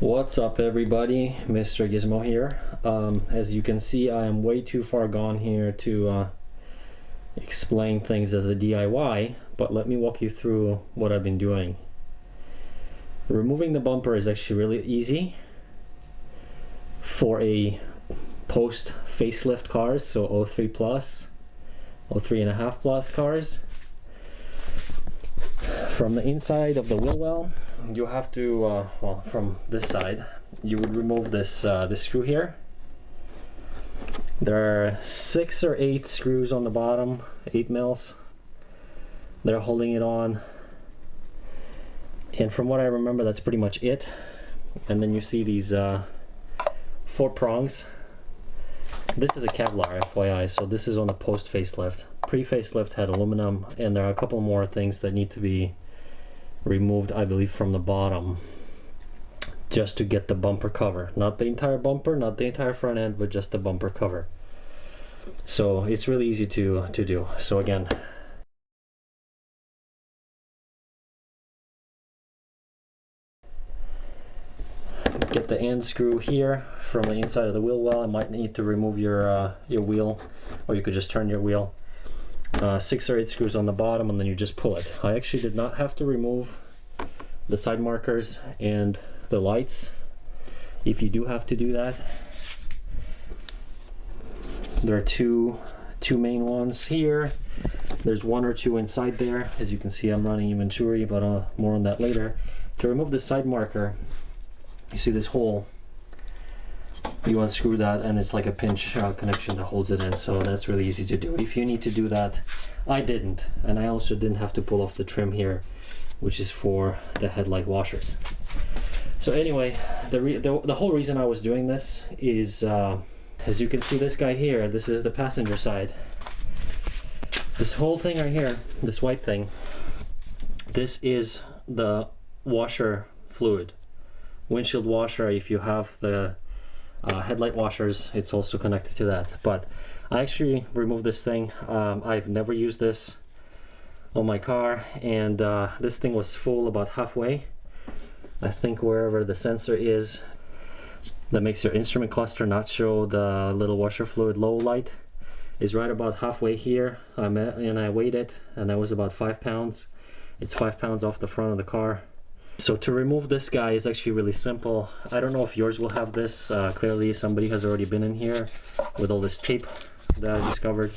What's up everybody, Mr. Gizmo here. As you can see, I am way too far gone here to explain things as a DIY, but let me walk you through what I've been doing. Removing the bumper is actually really easy for a post facelift cars, so 03 plus, 03.5 plus cars. From the inside of the wheel well, you have to, well, from this side, you would remove this this screw here. There are 6 or 8 screws on the bottom, 8 mils. They're holding it on. And from what I remember, that's pretty much it. And then you see these 4 prongs. This is a Kevlar, FYI, so this is on the post facelift. Pre-facelift had aluminum, and there are a couple more things that need to be removed, I believe, from the bottom, just to get the bumper cover. Not the entire bumper, not the entire front end, but just the bumper cover. So it's really easy to do. So again, get the end screw here from the inside of the wheel well. I might need to remove your wheel, or you could just turn your wheel. 6 or 8 screws on the bottom, and then you just pull it. I actually did not have to remove the side markers and the lights. If you do have to do that, there are two main ones here. There's 1 or 2 inside there. As you can see, I'm running inventory, but more on that later. To remove the side marker, you see this hole. You unscrew that, and it's like a pinch connection that holds it in, so that's really easy to do. If you need to do that, I didn't, and I also didn't have to pull off the trim here, which is for the headlight washers. So anyway, the whole reason I was doing this is, as you can see, this guy here, this is the passenger side. This whole thing right here, this white thing, this is the washer fluid. Windshield washer, if you have the headlight washers, it's also connected to that. But I actually removed this thing. I've never used this on my car, and this thing was full about halfway. I think wherever the sensor is that makes your instrument cluster not show the little washer fluid low light is right about halfway here. And I weighed it, and that was about 5 pounds. It's 5 pounds off the front of the car. So to remove this guy is actually really simple. I don't know if yours will have this. Clearly somebody has already been in here with all this tape that I discovered.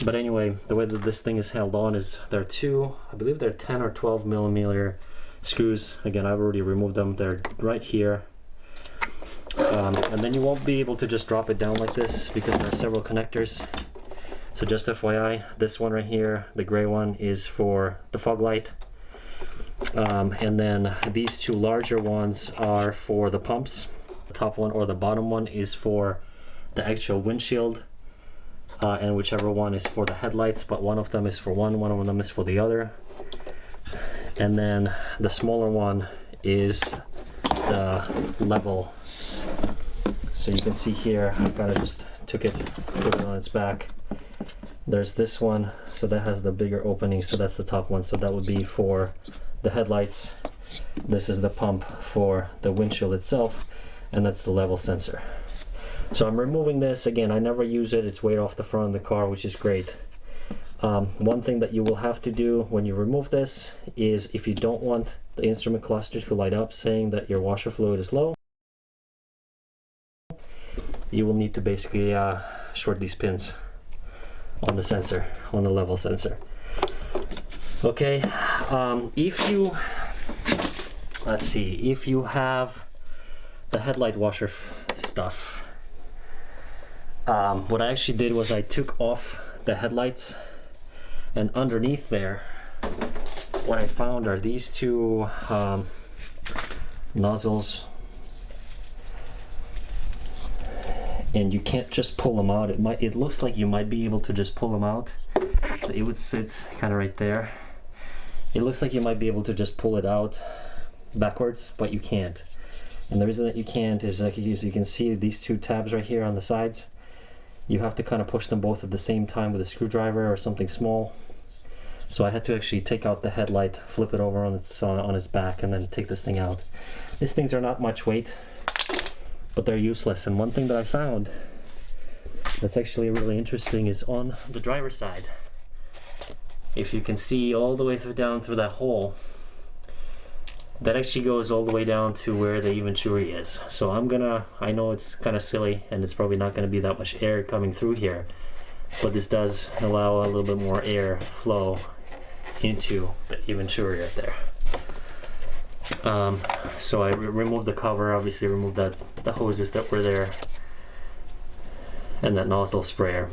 But anyway, the way that this thing is held on is there are 2, I believe they're 10 or 12 millimeter screws. Again, I've already removed them. They're right here. And then you won't be able to just drop it down like this because there are several connectors. So just FYI, this one right here, the gray one, is for the fog light. And then these 2 larger ones are for the pumps. The top one or the bottom one is for the actual windshield, and whichever one is for the headlights, but one of them is for one of them is for the other. And then the smaller one is the level. So you can see here, I kind of just took it, put it on its back. There's this one, so that has the bigger opening, so that's the top one, so that would be for the headlights. This is the pump for the windshield itself, and that's the level sensor. So I'm removing this. Again, I never use it. It's way off the front of the car, which is great. One thing that you will have to do when you remove this is, if you don't want the instrument cluster to light up saying that your washer fluid is low, you will need to basically short these pins on the sensor, on the level sensor. Okay, if you, let's see, if you have the headlight washer stuff, what I actually did was I took off the headlights, and underneath there, what I found are these 2 nozzles, and you can't just pull them out. It looks like you might be able to just pull them out. So it would sit kind of right there. It looks like you might be able to just pull it out backwards, but you can't. And the reason that you can't is, like, as you can see, these 2 tabs right here on the sides, you have to kind of push them both at the same time with a screwdriver or something small. So I had to actually take out the headlight, flip it over on its back, and then take this thing out. These things are not much weight, but they're useless. And one thing that I found that's actually really interesting is on the driver's side. If you can see all the way down through that hole, that actually goes all the way down to where the venturi is. So I know it's kind of silly and it's probably not going to be that much air coming through here, but this does allow a little bit more air flow into the venturi right there. So I removed the cover, obviously removed the hoses that were there, and that nozzle sprayer.